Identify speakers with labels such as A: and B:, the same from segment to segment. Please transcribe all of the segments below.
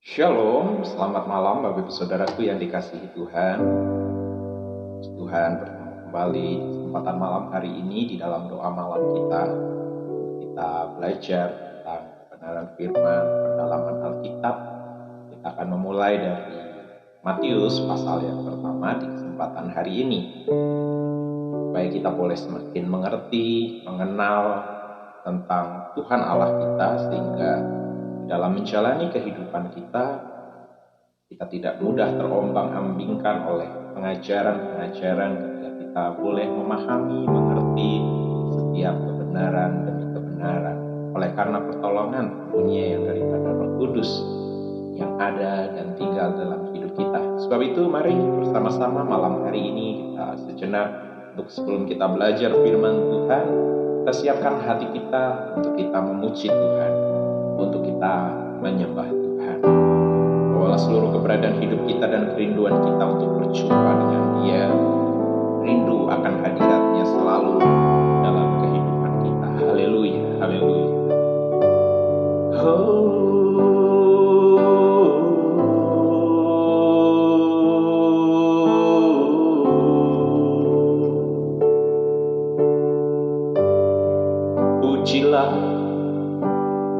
A: Shalom, selamat malam Bapak Ibu Saudaraku yang dikasihi Tuhan. Tuhan bertemu kembali di kesempatan malam hari ini di dalam doa malam kita. Kita belajar tentang kebenaran firman, pendalaman Alkitab. Kita akan memulai dari Matius pasal yang pertama di kesempatan hari ini. Supaya kita boleh semakin mengerti, mengenal tentang Tuhan Allah kita, sehingga dalam menjalani kehidupan kita tidak mudah terombang-ambingkan oleh pengajaran-pengajaran ketika kita boleh memahami, mengerti setiap kebenaran demi kebenaran. Oleh karena pertolongan tentunya yang daripada Roh Kudus yang ada dan tinggal dalam hidup kita. Sebab itu mari bersama-sama malam hari ini kita sejenak untuk sebelum kita belajar firman Tuhan, kita siapkan hati kita untuk kita memuji Tuhan, untuk kita menyembah Tuhan. Bawalah seluruh keberadaan hidup kita dan kerinduan kita untuk berjumpa dengan Dia, rindu akan hadiratnya selalu dalam kehidupan kita. Haleluya, haleluya. Pujilah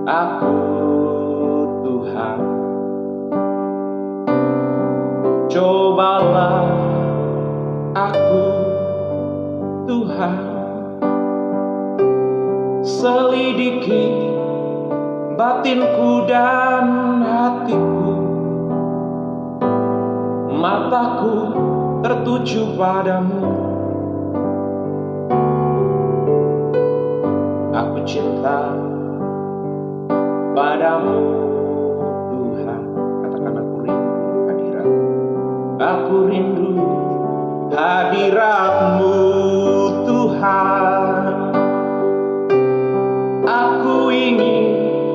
A: aku Tuhan, cobalah aku Tuhan, selidiki batinku dan hatiku, mataku tertuju padamu. Aku cinta padamu Tuhan. Katakan aku rindu hadirat. Aku rindu hadirat-Mu Tuhan. Aku ingin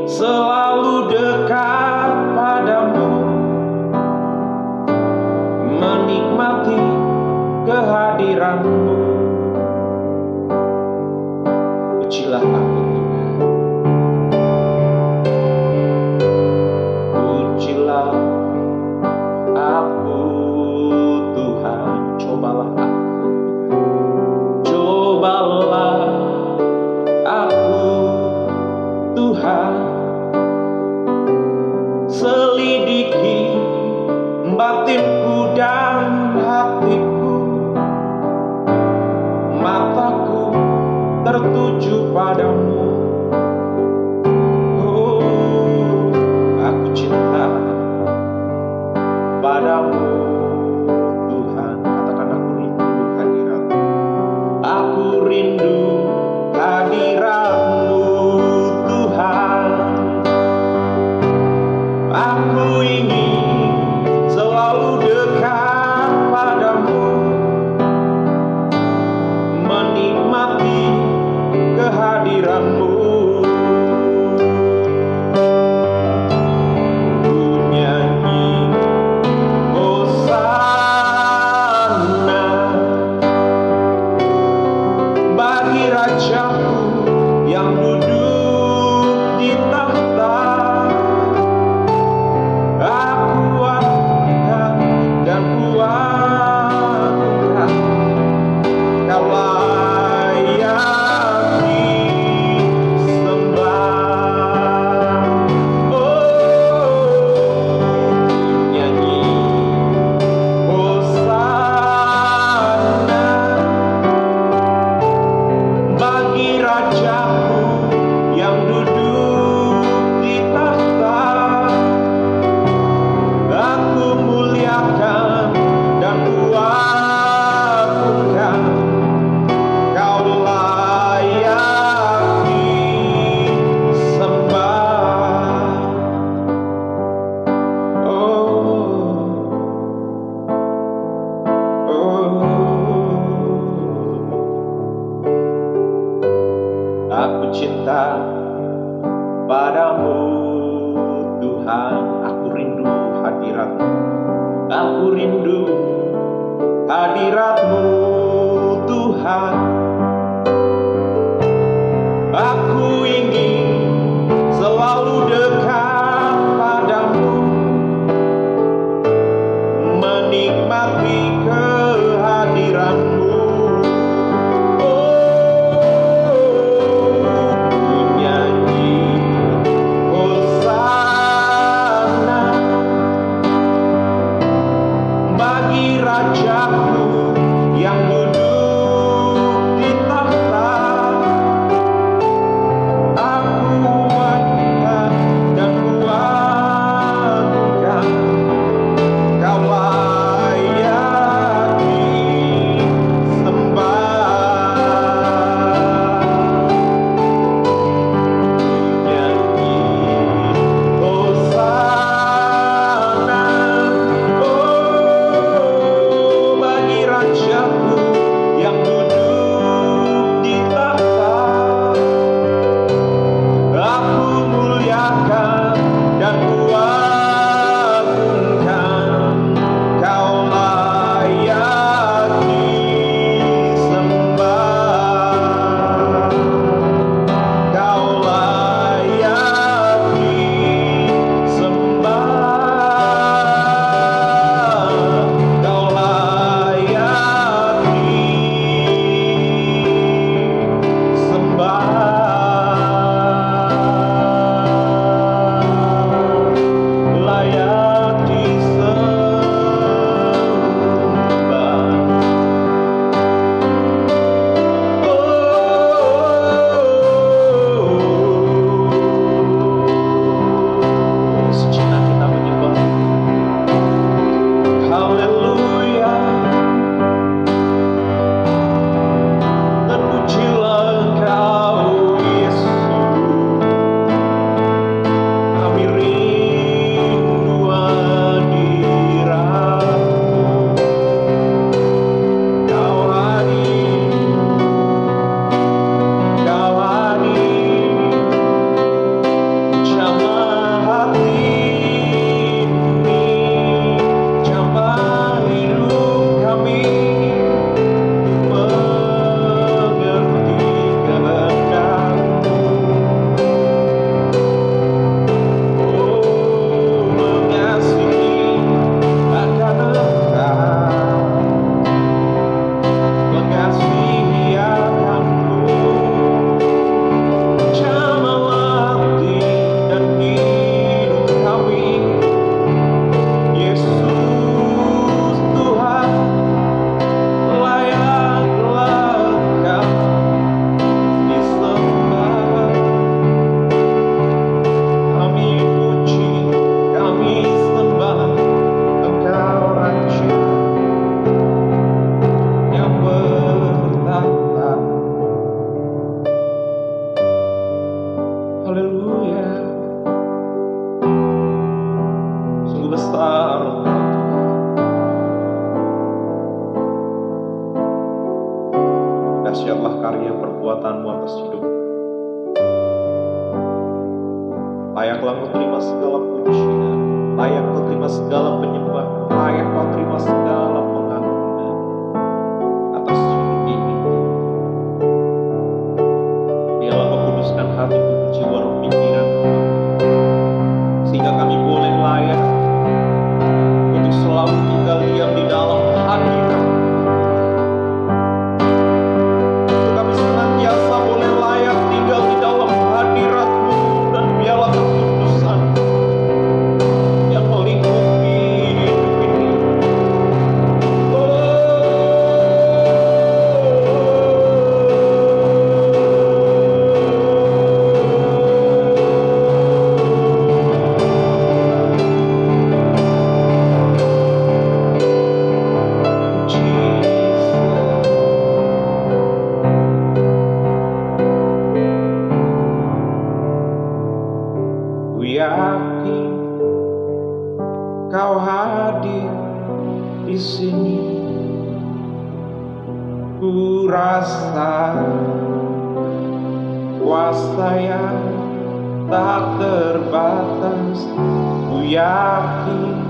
A: selalu dekat padamu, menikmati kehadiran-Mu. Pujilah aku Tuhan. Pujilah aku Tuhan. Cobalah aku, cobalah aku Tuhan, selidiki batinku dan hatiku, mataku tertuju padamu. Oh, aku cinta padamu Tuhan. Katakan aku rindu hadirat-Mu. Aku rindu hadirat-Mu Tuhan. Aku ingin selalu terima segala pujian, layak kau terima segala penyembahan, layak kau terima segala pengampunan atas hidup ini. Biarlah kau kuduskan hati, tubuh, jiwa, roh, pikiran kami, sehingga kami boleh layak untuk selalu tinggal diam di dalam hadirat. Untuk kami senantiasa boleh layak tinggal di dalam hadirat-Mu, dan biarlah kekudusan yang melingkupi hidup ini. Ku yakin Kau hadir di sini. Ku rasa kuasa yang tak terbatas. Ku yakin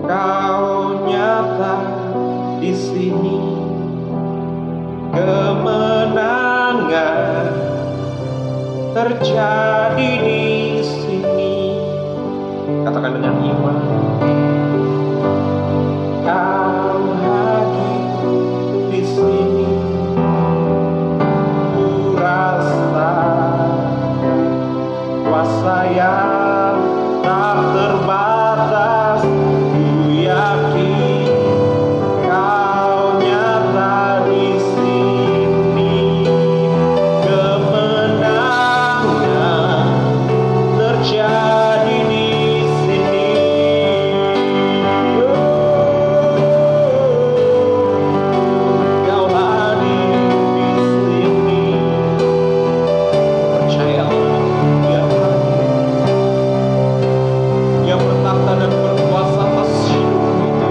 A: Kau nyata di sini. Kemenangan terjadi di sini. Katakan dengan iman. Kau hadir di sini. Ku rasa kuasa yang tak terbatas. Ku yakin Kau nyata di sini. Kemenangan terjadi di sini. Kau hadir di sini. Percayalah, Dia hadir. Dia bertahta dan berkuasa atas hidup kita.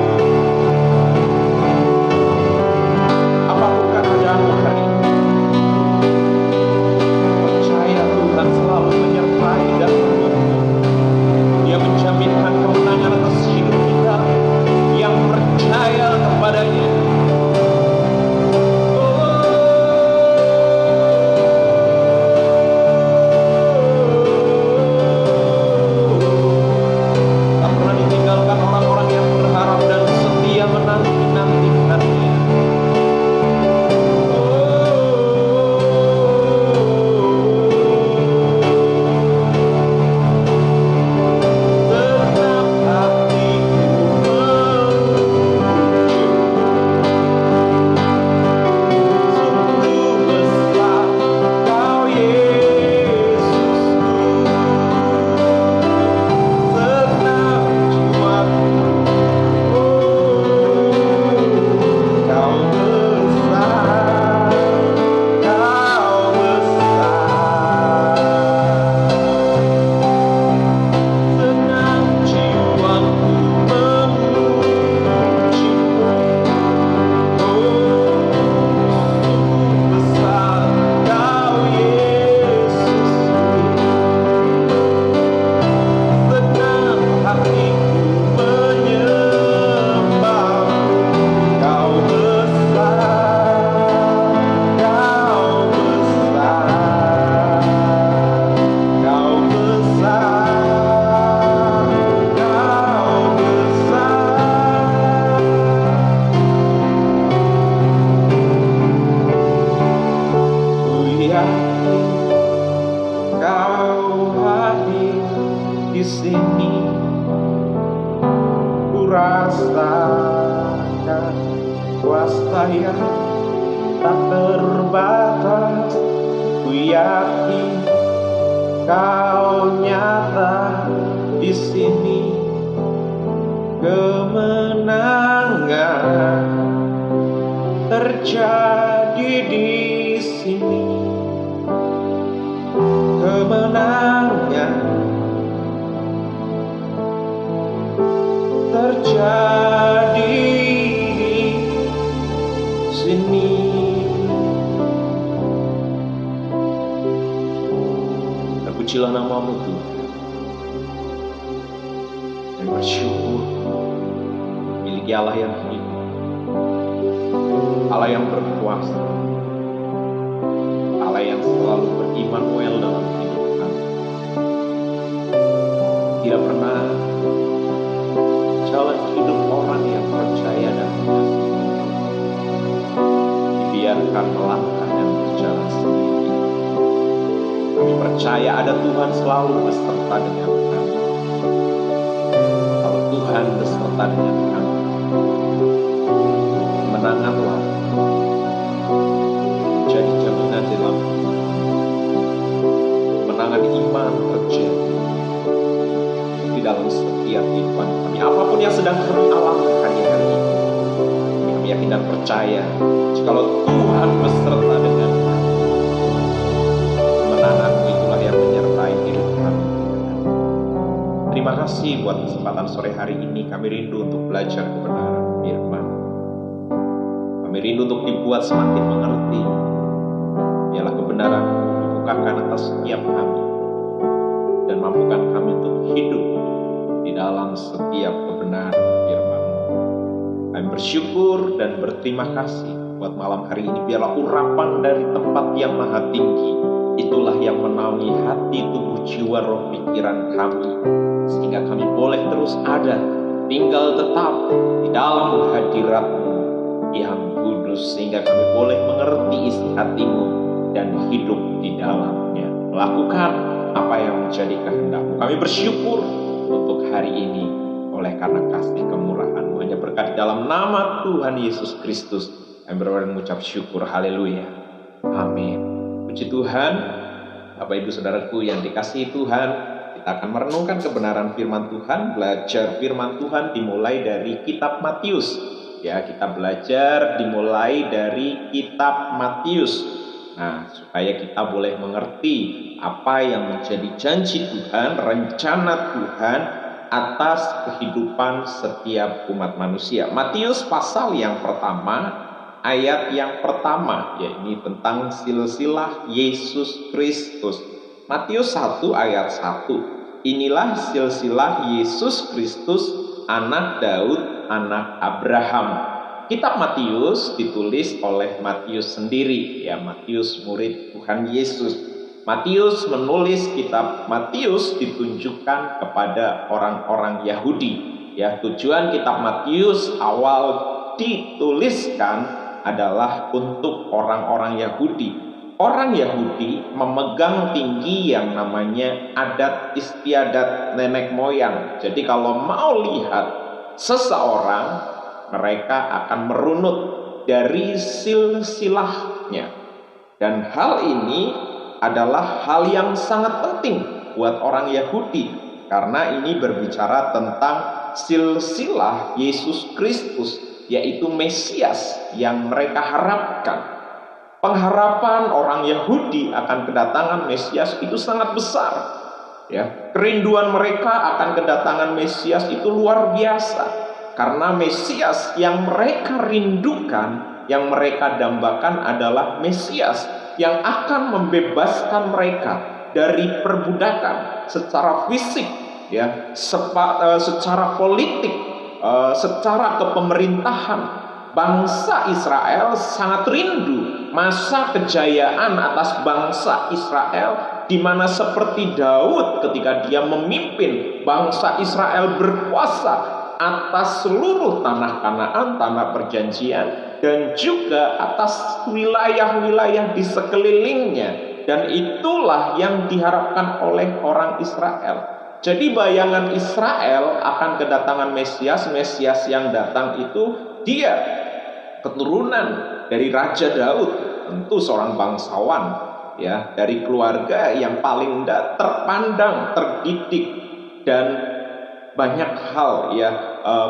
A: Apapun keadaanmu hari ini, percaya Tuhan selalu menyertai dan menuntun. Dia menjaminkan kemenangan atas hidup kita yang percaya kepadanya. Tak pernah ditinggalkan orang-orang yang berharap dan setia menanti-nantikannya. Tetap hatiku memuji. Sungguh besar Kau Yesusku. Senang jiwaku. Kau besar, Kau besar. Senang jiwaku memuji. Sungguh besar Kau Yesusku. Senang hatiku menyembah. Kau besar, Kau besar. Kau besar, Kau besar. Ku yakin Kau hadir di sini. Ku rasakan kuasa yang tak terbatas. Ku yakin Kau nyata di sini. Kemenangan terjadi di sini. Kemenangan terjadi di sini. Terpujilah nama-Mu Tuhan. bersyukur miliki Allah yang hidup, Allah yang berkuasa, Allah yang selalu berimanuel dalam hidup kami. Tidak pernah jalan hidup orang yang percaya dan mengasihi dibiarkan melangkah dan berjalan sendiri. Kami percaya ada Tuhan selalu beserta dengan kami. Kalau Tuhan beserta dengan kami, kemenanganlah menjadi jaminan dalam kemenangan iman terjadi di dalam setiap kehidupan kami. Apapun yang sedang kami alami hari-hari ini, kami yakin dan percaya jikalau Tuhan beserta dengan kami, kemenangan-Mu itulah yang menyertai hidup kami. Terima kasih buat kesempatan sore hari ini. Kami rindu untuk belajar kebenaran firman. Kami rindu untuk dibuat semakin mengerti. Biarlah kebenaran dibukakan atas setiap kami dan mampukan kami untuk hidup di dalam setiap kebenaran firman. Kami bersyukur dan berterima kasih buat malam hari ini. Biarlah urapan dari tempat yang maha tinggi itulah yang menaungi hati, tubuh, jiwa, roh, pikiran kami, sehingga kami boleh terus ada, tinggal tetap di dalam hadirat-Mu yang kudus, sehingga kami boleh mengerti isi hati-Mu dan hidup di dalamnya, melakukan apa yang menjadi kehendak-Mu. Kami bersyukur untuk hari ini oleh karena kasih kemurahan-Mu. Hanya berkat dalam nama Tuhan Yesus Kristus kami berdoa dan mengucap syukur. Haleluya. Amin. Puji Tuhan. Bapak Ibu Saudaraku yang dikasihi Tuhan, kita akan merenungkan kebenaran firman Tuhan, belajar firman Tuhan dimulai dari kitab Matius. Ya, kita belajar dimulai dari kitab Matius. Nah, supaya kita boleh mengerti apa yang menjadi janji Tuhan, rencana Tuhan atas kehidupan setiap umat manusia. Matius pasal yang pertama, ayat yang pertama, yakni tentang silsilah Yesus Kristus. Matius 1 ayat 1. Inilah silsilah Yesus Kristus, anak Daud, anak Abraham. Kitab Matius ditulis oleh Matius sendiri, ya, Matius murid Tuhan Yesus. Matius menulis kitab Matius ditunjukkan kepada orang-orang Yahudi. Ya, tujuan kitab Matius awal dituliskan adalah untuk orang-orang Yahudi. Orang Yahudi memegang tinggi yang namanya adat istiadat nenek moyang. Jadi kalau mau lihat seseorang, mereka akan merunut dari silsilahnya. Dan hal ini adalah hal yang sangat penting buat orang Yahudi, karena ini berbicara tentang silsilah Yesus Kristus, yaitu Mesias yang mereka harapkan. Pengharapan orang Yahudi akan kedatangan Mesias itu sangat besar. Ya, kerinduan mereka akan kedatangan Mesias itu luar biasa, karena Mesias yang mereka rindukan, yang mereka dambakan adalah Mesias yang akan membebaskan mereka dari perbudakan secara fisik, ya, secara politik, secara kepemerintahan. Bangsa Israel sangat rindu masa kejayaan atas bangsa Israel, di mana seperti Daud ketika dia memimpin bangsa Israel berkuasa atas seluruh tanah Kanaan, tanah perjanjian, dan juga atas wilayah-wilayah di sekelilingnya. Dan itulah yang diharapkan oleh orang Israel. Jadi bayangan Israel akan kedatangan Mesias, Mesias yang datang itu dia keturunan dari Raja Daud, tentu seorang bangsawan, ya, dari keluarga yang paling terpandang, terdidik, dan banyak hal, ya,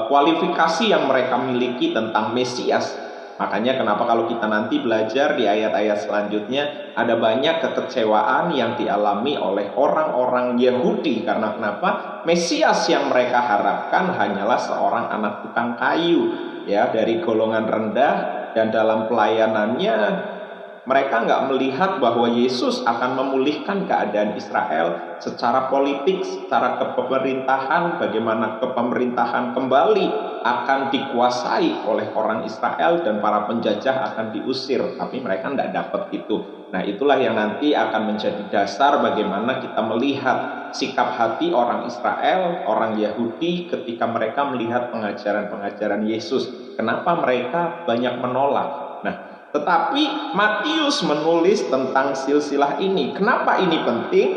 A: kualifikasi yang mereka miliki tentang Mesias. Makanya kenapa kalau kita nanti belajar di ayat-ayat selanjutnya, ada banyak kekecewaan yang dialami oleh orang-orang Yahudi. Karena kenapa? Mesias yang mereka harapkan hanyalah seorang anak tukang kayu, ya, dari golongan rendah, dan dalam pelayanannya Mereka nggak melihat bahwa Yesus akan memulihkan keadaan Israel secara politik, secara kepemerintahan, bagaimana kepemerintahan kembali akan dikuasai oleh orang Israel dan para penjajah akan diusir. Tapi mereka nggak dapat itu. Nah, itulah yang nanti akan menjadi dasar bagaimana kita melihat sikap hati orang Israel, orang Yahudi ketika mereka melihat pengajaran-pengajaran Yesus. Kenapa mereka banyak menolak? Nah, tetapi Matius menulis tentang silsilah ini. Kenapa ini penting?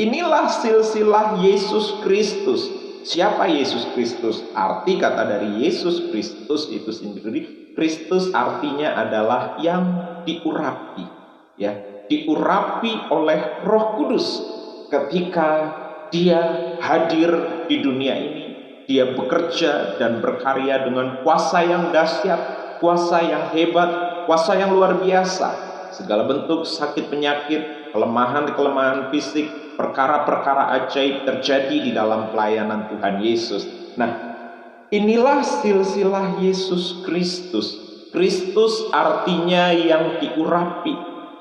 A: Inilah silsilah Yesus Kristus. Siapa Yesus Kristus? Arti kata dari Yesus Kristus itu sendiri, Kristus artinya adalah yang diurapi, ya, diurapi oleh Roh Kudus ketika dia hadir di dunia ini. Dia bekerja dan berkarya dengan kuasa yang dahsyat, kuasa yang hebat, kuasa yang luar biasa. Segala bentuk sakit penyakit, kelemahan fisik, perkara-perkara ajaib terjadi di dalam pelayanan Tuhan Yesus. Nah, inilah silsilah Yesus Kristus. Kristus artinya yang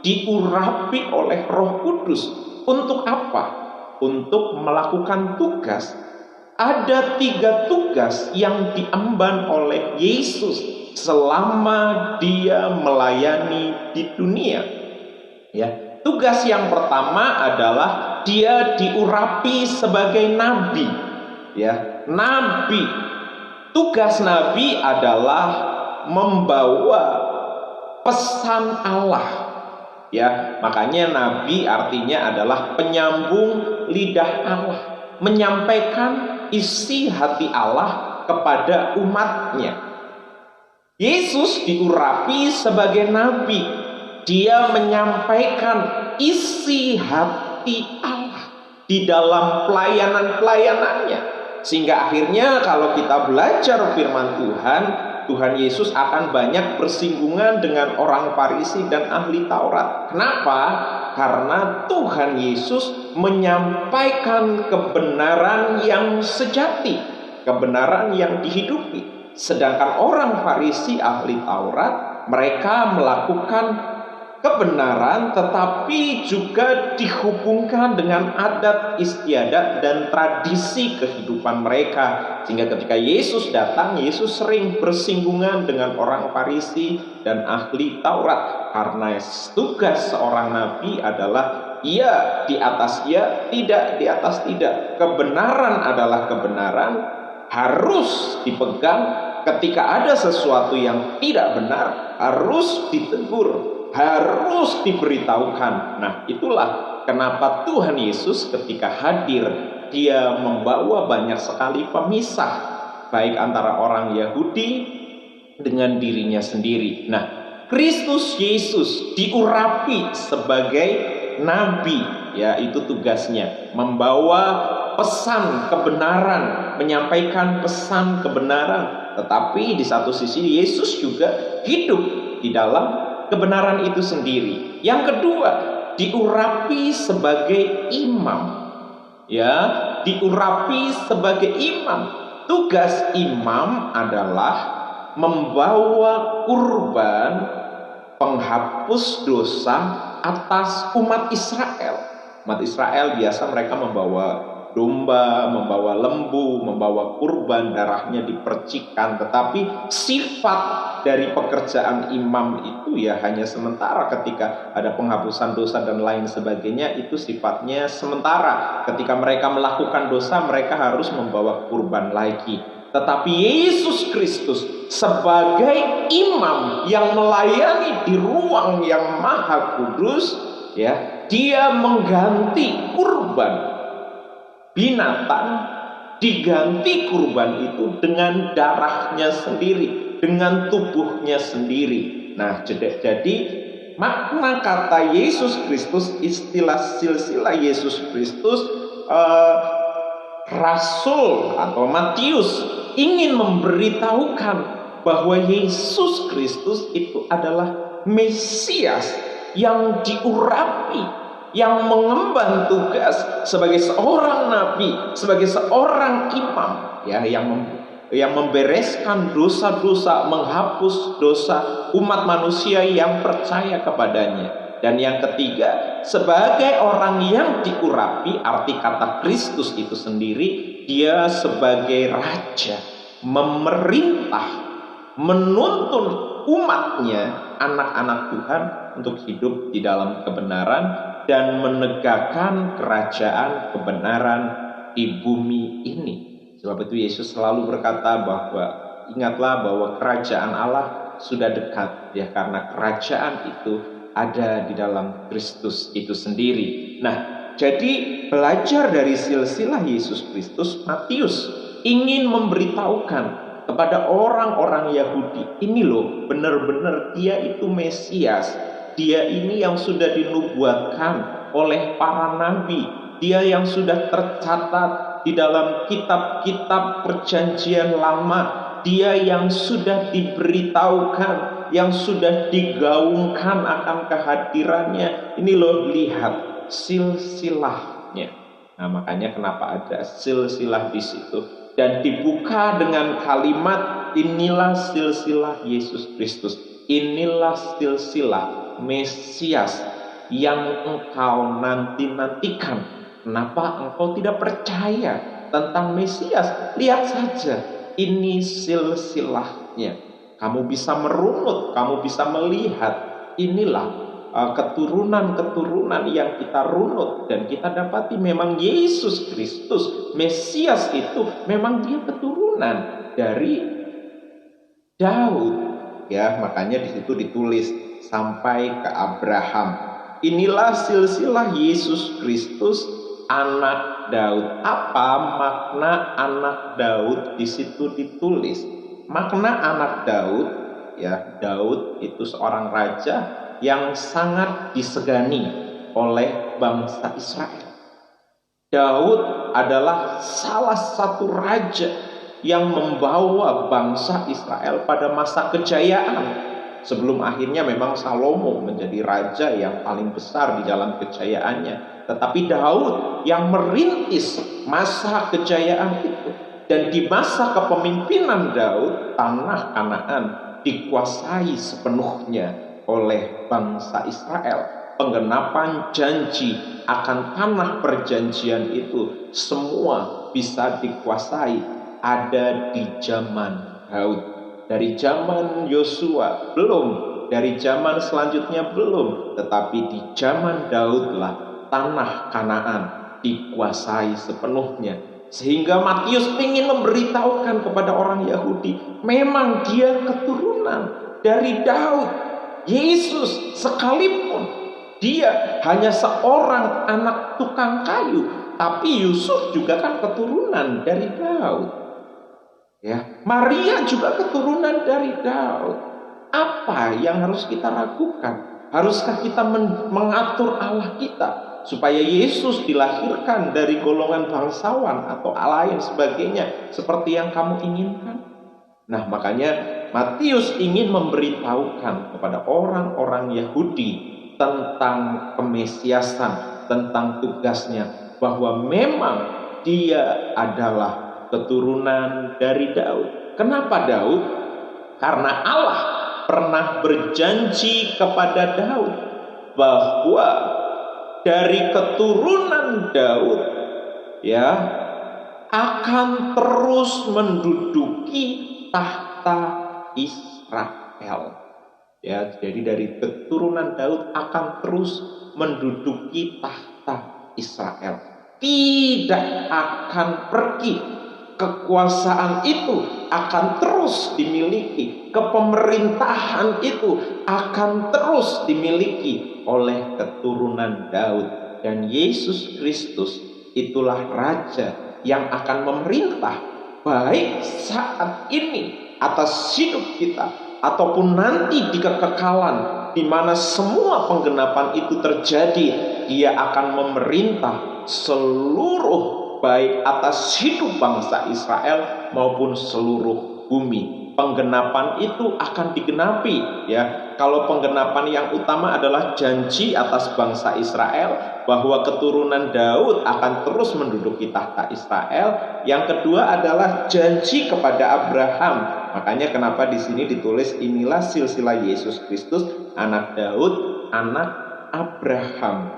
A: diurapi oleh Roh Kudus. Untuk apa? Untuk melakukan tugas. Ada 3 tugas yang diemban oleh Yesus selama dia melayani di dunia. Ya, tugas yang pertama adalah dia diurapi sebagai nabi. Ya, nabi. Tugas nabi adalah membawa pesan Allah. Ya, makanya nabi artinya adalah penyambung lidah Allah, menyampaikan isi hati Allah kepada umatnya. Yesus diurapi sebagai nabi. Dia menyampaikan isi hati Allah di dalam pelayanan-pelayanannya. Sehingga akhirnya kalau kita belajar firman Tuhan, Tuhan Yesus akan banyak bersinggungan dengan orang Farisi dan ahli Taurat. Kenapa? Karena Tuhan Yesus menyampaikan kebenaran yang sejati, kebenaran yang dihidupi. Sedangkan orang Farisi ahli Taurat, mereka melakukan kebenaran tetapi juga dihubungkan dengan adat istiadat dan tradisi kehidupan mereka. Sehingga ketika Yesus datang, Yesus sering bersinggungan dengan orang Farisi dan ahli Taurat. Karena tugas seorang nabi adalah iya di atas iya, tidak di atas tidak. Kebenaran adalah kebenaran, harus dipegang. Ketika ada sesuatu yang tidak benar, harus ditegur, harus diberitahukan. Nah, itulah kenapa Tuhan Yesus ketika hadir, dia membawa banyak sekali pemisah, baik antara orang Yahudi dengan dirinya sendiri. Nah, Kristus Yesus diurapi sebagai nabi, ya, itu tugasnya, membawa pesan kebenaran, menyampaikan pesan kebenaran. Tetapi di satu sisi Yesus juga hidup di dalam kebenaran itu sendiri. Yang kedua, diurapi sebagai imam. Ya, diurapi sebagai imam. Tugas imam adalah membawa kurban penghapus dosa atas umat Israel. Umat Israel biasa mereka membawa domba, membawa lembu, membawa kurban, darahnya dipercikkan. Tetapi sifat dari pekerjaan imam itu ya hanya sementara. Ketika ada penghapusan dosa dan lain sebagainya, itu sifatnya sementara. Ketika mereka melakukan dosa, mereka harus membawa kurban lagi. Tetapi Yesus Kristus sebagai imam yang melayani di ruang yang maha kudus, ya, dia mengganti kurban binatang, diganti kurban itu dengan darahnya sendiri, dengan tubuhnya sendiri. Nah, jadi makna kata Yesus Kristus, istilah silsilah Yesus Kristus, Rasul atau Matius ingin memberitahukan bahwa Yesus Kristus itu adalah Mesias yang diurapi, yang mengemban tugas sebagai seorang nabi, sebagai seorang imam, ya, yang membereskan dosa-dosa, menghapus dosa umat manusia yang percaya kepadanya. Dan yang ketiga, sebagai orang yang diurapi, arti kata Kristus itu sendiri, dia sebagai raja, memerintah, menuntun umatnya, anak-anak Tuhan, untuk hidup di dalam kebenaran dan menegakkan kerajaan kebenaran di bumi ini. Sebab itu Yesus selalu berkata bahwa ingatlah bahwa kerajaan Allah sudah dekat, ya, karena kerajaan itu ada di dalam Kristus itu sendiri. Nah, jadi belajar dari silsilah Yesus Kristus, Matius ingin memberitahukan kepada orang-orang Yahudi, ini loh benar-benar dia itu Mesias. Dia ini yang sudah dinubuatkan oleh para nabi. Dia yang sudah tercatat di dalam kitab-kitab perjanjian lama. Dia yang sudah diberitahukan, yang sudah digaungkan akan kehadirannya. Ini loh, lihat silsilahnya. Nah, makanya kenapa ada silsilah di situ. Dan dibuka dengan kalimat, inilah silsilah Yesus Kristus. Inilah silsilah Mesias yang engkau nanti-nantikan. Kenapa engkau tidak percaya tentang Mesias? Lihat saja, ini silsilahnya. Kamu bisa merunut, kamu bisa melihat. Inilah keturunan-keturunan yang kita runut dan kita dapati memang Yesus Kristus, Mesias itu memang dia keturunan dari Daud. Ya, makanya di situ ditulis sampai ke Abraham. Inilah silsilah Yesus Kristus, anak Daud. Apa makna anak Daud di situ ditulis? Makna anak Daud, ya, Daud itu seorang raja yang sangat disegani oleh bangsa Israel. Daud adalah salah satu raja yang membawa bangsa Israel pada masa kejayaan. Sebelum akhirnya memang Salomo menjadi raja yang paling besar di dalam kejayaannya. Tetapi Daud yang merintis masa kejayaan itu. Dan di masa kepemimpinan Daud, tanah Kanaan dikuasai sepenuhnya oleh bangsa Israel. Penggenapan janji akan tanah perjanjian itu semua bisa dikuasai ada di zaman Daud. Dari zaman Yosua belum, dari zaman selanjutnya belum, tetapi di zaman Daudlah tanah Kanaan dikuasai sepenuhnya. Sehingga Matius ingin memberitahukan kepada orang Yahudi, memang dia keturunan dari Daud. Yesus sekalipun dia hanya seorang anak tukang kayu, tapi Yusuf juga kan keturunan dari Daud. Ya, Maria juga keturunan dari Daud. Apa yang harus kita ragukan? Haruskah kita mengatur Allah kita supaya Yesus dilahirkan dari golongan bangsawan atau lain sebagainya seperti yang kamu inginkan? Nah, makanya Matius ingin memberitahukan kepada orang-orang Yahudi tentang kemesiasan, tentang tugasnya, bahwa memang dia adalah keturunan dari Daud. Kenapa Daud? Karena Allah pernah berjanji kepada Daud bahwa dari keturunan Daud, ya, akan terus menduduki tahta Israel. Ya, jadi dari keturunan Daud akan terus menduduki tahta Israel. Tidak akan pergi. Kekuasaan itu akan terus dimiliki. Kepemerintahan itu akan terus dimiliki oleh keturunan Daud. Dan Yesus Kristus itulah raja yang akan memerintah, baik saat ini atas hidup kita ataupun nanti di kekekalan, di mana semua penggenapan itu terjadi. Dia akan memerintah seluruh, baik atas hidup bangsa Israel maupun seluruh bumi. Penggenapan itu akan digenapi, ya. Kalau penggenapan yang utama adalah janji atas bangsa Israel bahwa keturunan Daud akan terus menduduki tahta Israel. Yang kedua adalah janji kepada Abraham Makanya kenapa di sini ditulis inilah silsilah Yesus Kristus, anak Daud, anak Abraham.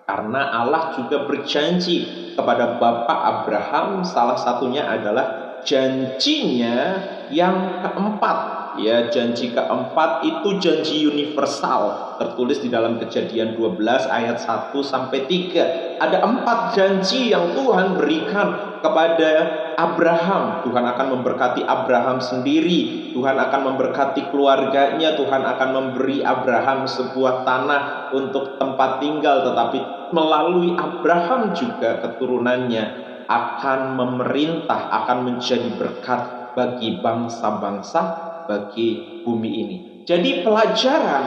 A: Karena Allah juga berjanji kepada Bapak Abraham, salah satunya adalah janjinya yang keempat. Ya, janji keempat itu janji universal, tertulis di dalam Kejadian 12 ayat 1 sampai 3. Ada 4 janji yang Tuhan berikan kepada Abraham. Tuhan akan memberkati Abraham sendiri, Tuhan akan memberkati keluarganya, Tuhan akan memberi Abraham sebuah tanah untuk tempat tinggal, tetapi melalui Abraham juga keturunannya akan memerintah, akan menjadi berkat bagi bangsa-bangsa, bagi bumi ini. Jadi pelajaran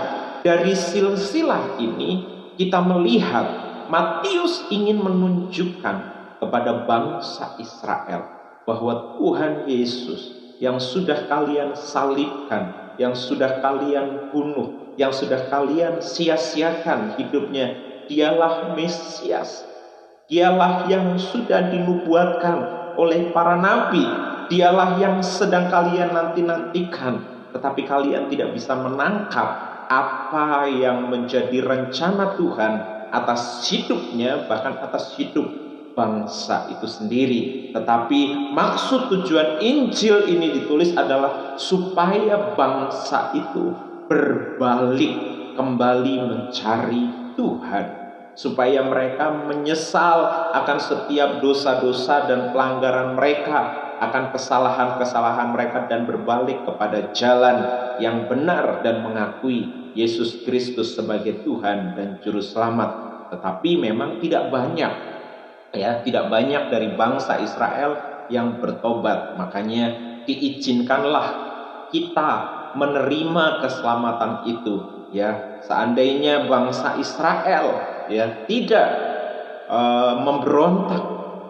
A: dari silsilah ini kita melihat Matius ingin menunjukkan kepada bangsa Israel bahwa Tuhan Yesus yang sudah kalian salibkan, yang sudah kalian bunuh, yang sudah kalian sia-siakan hidupnya, dialah Mesias. Dialah yang sudah dinubuatkan oleh para nabi. Dialah yang sedang kalian nanti-nantikan, tetapi kalian tidak bisa menangkap apa yang menjadi rencana Tuhan atas hidupnya, bahkan atas hidup bangsa itu sendiri. Tetapi maksud tujuan Injil ini ditulis adalah supaya bangsa itu berbalik kembali mencari Tuhan, supaya mereka menyesal akan setiap dosa-dosa dan pelanggaran mereka, akan kesalahan-kesalahan mereka, dan berbalik kepada jalan yang benar dan mengakui Yesus Kristus sebagai Tuhan dan Juru Selamat. Tetapi memang tidak banyak, ya, tidak banyak dari bangsa Israel yang bertobat. Makanya diizinkanlah kita menerima keselamatan itu, ya. Seandainya bangsa Israel, ya, tidak memberontak,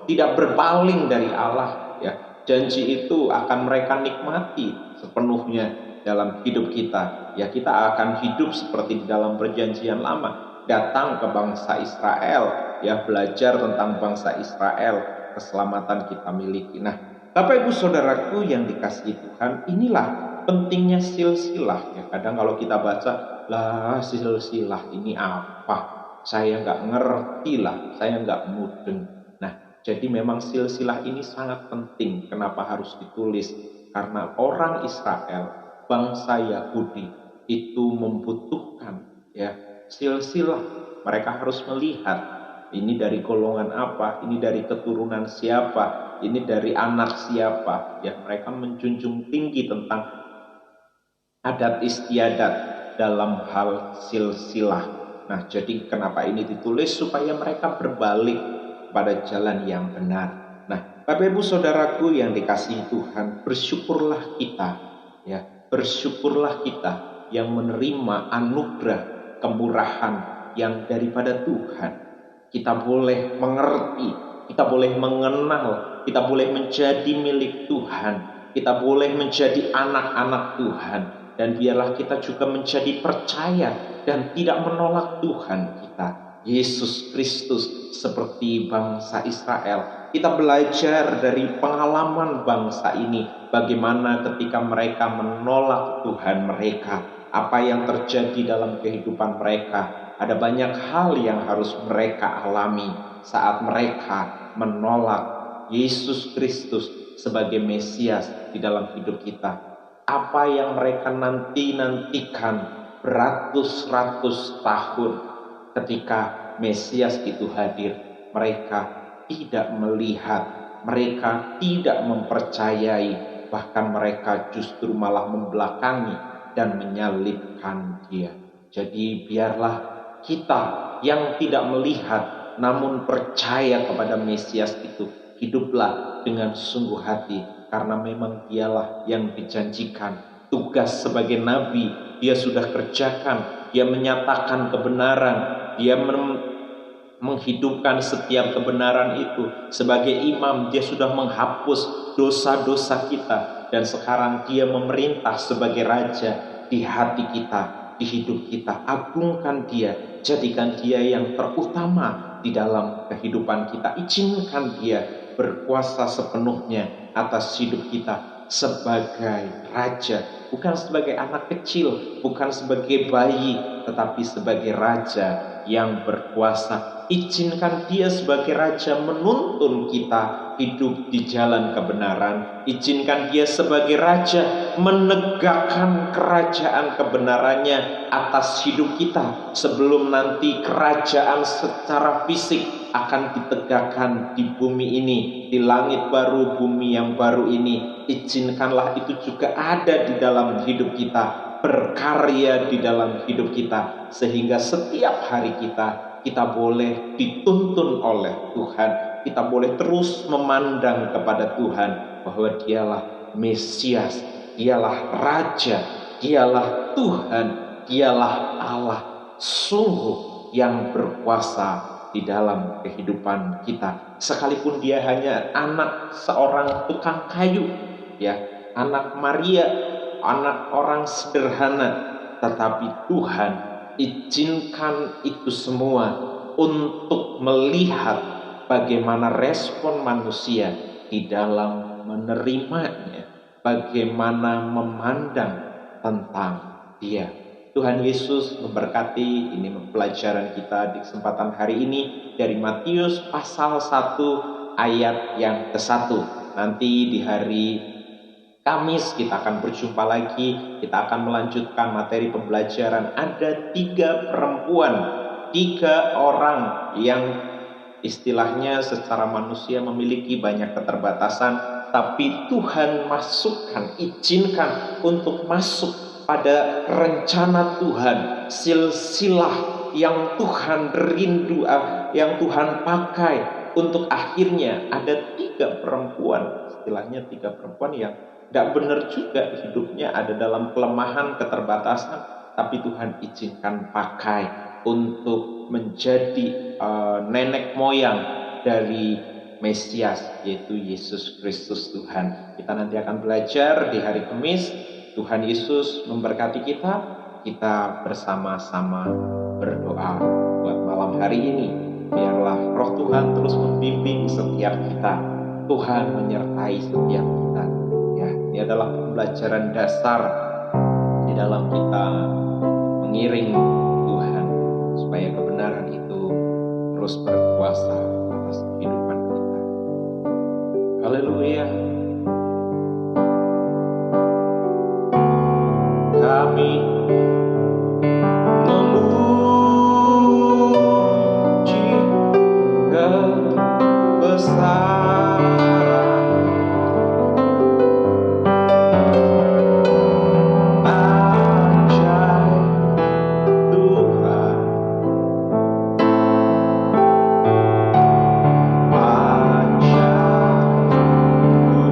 A: tidak berpaling dari Allah, ya, janji itu akan mereka nikmati sepenuhnya dalam hidup kita. Ya, kita akan hidup seperti di dalam perjanjian lama, datang ke bangsa Israel, ya, belajar tentang bangsa Israel, keselamatan kita miliki. Nah, Bapak Ibu Saudaraku yang dikasihi Tuhan, inilah pentingnya silsilah, ya. Kadang kalau kita baca, lah silsilah ini apa? Saya nggak ngerti lah, saya nggak mudeng. Nah, jadi memang silsilah ini sangat penting. Kenapa harus ditulis? Karena orang Israel, bangsa Yahudi itu membutuhkan, ya, silsilah. Mereka harus melihat ini dari golongan apa, ini dari keturunan siapa, ini dari anak siapa. Ya, mereka menjunjung tinggi tentang adat istiadat dalam hal silsilah. Nah, jadi kenapa ini ditulis? Supaya mereka berbalik pada jalan yang benar. Nah, Bapak Ibu Saudaraku yang dikasihi Tuhan, bersyukurlah kita, ya, bersyukurlah kita yang menerima anugerah kemurahan yang daripada Tuhan. Kita boleh mengerti, kita boleh mengenal, kita boleh menjadi milik Tuhan, kita boleh menjadi anak-anak Tuhan. Dan biarlah kita juga menjadi percaya dan tidak menolak Tuhan kita, Yesus Kristus, seperti bangsa Israel. Kita belajar dari pengalaman bangsa ini, bagaimana ketika mereka menolak Tuhan mereka, apa yang terjadi dalam kehidupan mereka. Ada banyak hal yang harus mereka alami saat mereka menolak Yesus Kristus sebagai Mesias di dalam hidup kita. Apa yang mereka nantikan beratus-ratus tahun ketika Mesias itu hadir, mereka tidak melihat, mereka tidak mempercayai, bahkan mereka justru malah membelakangi dan menyalibkan Dia. Jadi biarlah kita yang tidak melihat namun percaya kepada Mesias itu, hiduplah dengan sungguh hati, karena memang Dialah yang dijanjikan. Tugas sebagai nabi Dia sudah kerjakan. Dia menyatakan kebenaran, Dia menghidupkan setiap kebenaran itu. Sebagai imam, Dia sudah menghapus dosa-dosa kita, dan sekarang Dia memerintah sebagai raja di hati kita, di hidup kita. Agungkan Dia, jadikan Dia yang terutama di dalam kehidupan kita. Izinkan Dia berkuasa sepenuhnya atas hidup kita. sebagai raja, bukan sebagai anak kecil, bukan sebagai bayi, tetapi sebagai raja yang berkuasa. Izinkan dia sebagai raja menuntun kita hidup di jalan kebenaran. Izinkan dia sebagai raja menegakkan kerajaan kebenarannya atas hidup kita, sebelum nanti kerajaan secara fisik akan ditegakkan di bumi ini, di langit baru, bumi yang baru ini. Izinkanlah itu juga ada di dalam hidup kita, berkarya di dalam hidup kita, sehingga setiap hari kita boleh dituntun oleh Tuhan. Kita boleh terus memandang kepada Tuhan bahwa dialah Mesias, dialah Raja, dialah Tuhan, dialah Allah sungguh yang berkuasa di dalam kehidupan kita. Sekalipun dia hanya anak seorang tukang kayu, ya, anak Maria, anak orang sederhana, tetapi Tuhan izinkan itu semua untuk melihat bagaimana respon manusia di dalam menerimanya, bagaimana memandang tentang dia. Tuhan Yesus memberkati. Ini pelajaran kita di kesempatan hari ini dari Matius pasal 1 ayat yang ke-1. Nanti di hari Kamis kita akan berjumpa lagi. Kita akan melanjutkan materi pembelajaran. Ada 3 perempuan, 3 orang yang istilahnya secara manusia memiliki banyak keterbatasan, tapi Tuhan masukkan, izinkan untuk masuk pada rencana Tuhan, silsilah yang Tuhan rindu, yang Tuhan pakai untuk akhirnya ada 3 perempuan, istilahnya 3 perempuan yang tidak benar juga hidupnya, ada dalam kelemahan, keterbatasan, tapi Tuhan izinkan pakai untuk menjadi nenek moyang dari Mesias, yaitu Yesus Kristus Tuhan. Kita nanti akan belajar di hari Kamis. Tuhan Yesus memberkati kita. Kita bersama-sama berdoa buat malam hari ini. Biarlah Roh Tuhan terus membimbing setiap kita. Tuhan menyertai setiap kita. Ya, ini adalah pembelajaran dasar di dalam kita mengiring Tuhan, supaya kebenaran itu terus berkuasa atas kehidupan kita. Haleluya. Kami memuji kebesaran ajaib Tuhan, ajaib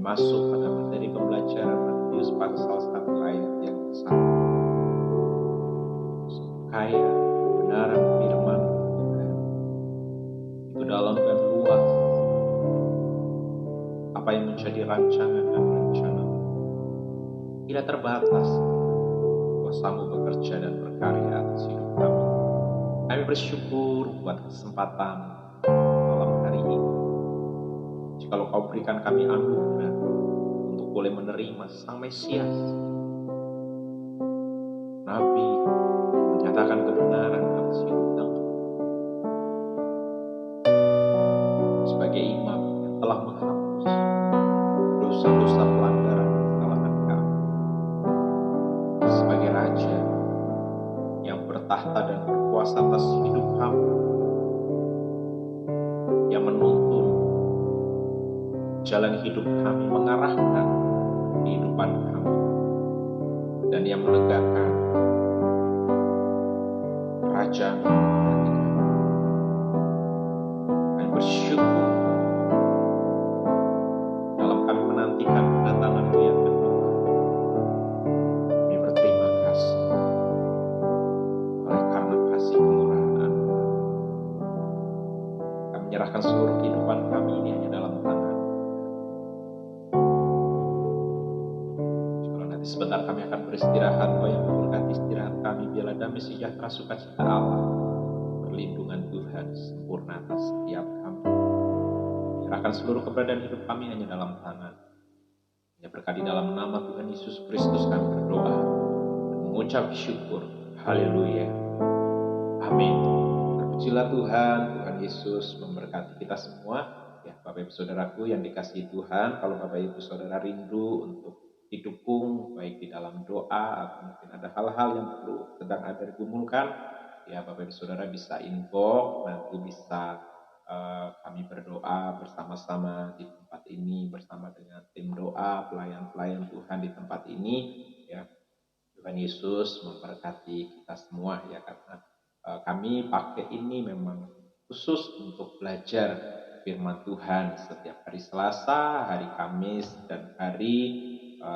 A: masuk pada materi pembelajaran Matius pasal 1 ayat yang ke-1. Kaya kebenaran firman Tuhan itu dalam dan luas. Apa yang menjadi rancangan dan rencana tidak terbatas. Kuasamu bekerja dan berkarya atas hidup kami. Kami bersyukur buat kesempatan malam hari ini. Jikalau kau berikan kami anugerah untuk boleh menerima Sang Mesias, Nabi, menyatakan kebenaran atas hidup kami, sebagai imam yang telah menghapus dosa-dosa pelanggaran kesalahan kami, sebagai raja yang bertahta dan berkuasa atas hidup kami, yang menuntun jalan hidup kami, mengarahkan kehidupan kami, dan yang menegakkan kerajaan hati kami. Kami bersyukur dalam kami menantikan kedatangan-Mu yang kedua. Kami berterima kasih oleh karena kasih kemurahan Anugerah. Kami menyerahkan seluruh kehidupan kami ini hanya dalam tangan. Sebentar kami akan beristirahat, Kau yang memberkati istirahat kami. Biarlah damai sejahtera sukacita Allah, perlindungan Tuhan sempurna atas setiap kami. Serahkan seluruh keberadaan hidup kami hanya dalam tangan. Hanya berkati dalam nama Tuhan Yesus Kristus kami berdoa dan mengucap syukur. Haleluya. Amin. Terpujilah Tuhan. Tuhan Yesus memberkati kita semua. Ya, Bapak Ibu Saudaraku yang dikasihi Tuhan, kalau Bapak Ibu Saudara rindu untuk didukung baik di dalam doa atau mungkin ada hal-hal yang sedang ada digumulkan, ya Bapak Ibu Saudara bisa info, nanti bisa kami berdoa bersama-sama di tempat ini bersama dengan tim doa, pelayan-pelayan Tuhan di tempat ini, ya. Tuhan Yesus memberkati kita semua, ya, karena kami pakai ini memang khusus untuk belajar firman Tuhan setiap hari Selasa, hari Kamis, dan hari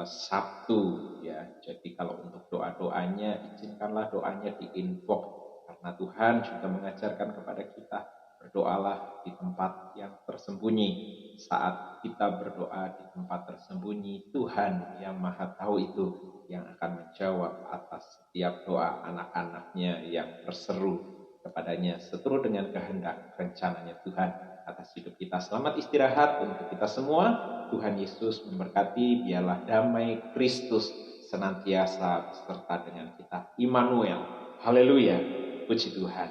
A: Sabtu, ya. Jadi kalau untuk doa-doanya, izinkanlah doanya diinfok, karena Tuhan juga mengajarkan kepada kita, berdoalah di tempat yang tersembunyi. Saat kita berdoa di tempat tersembunyi, Tuhan yang Maha Tahu itu yang akan menjawab atas setiap doa anak-anaknya yang berseru kepadanya seturut dengan kehendak rencananya Tuhan atas hidup kita. Selamat istirahat untuk kita semua. Tuhan Yesus memberkati. Biarlah damai Kristus senantiasa beserta dengan kita. Immanuel. Haleluya. Puji Tuhan.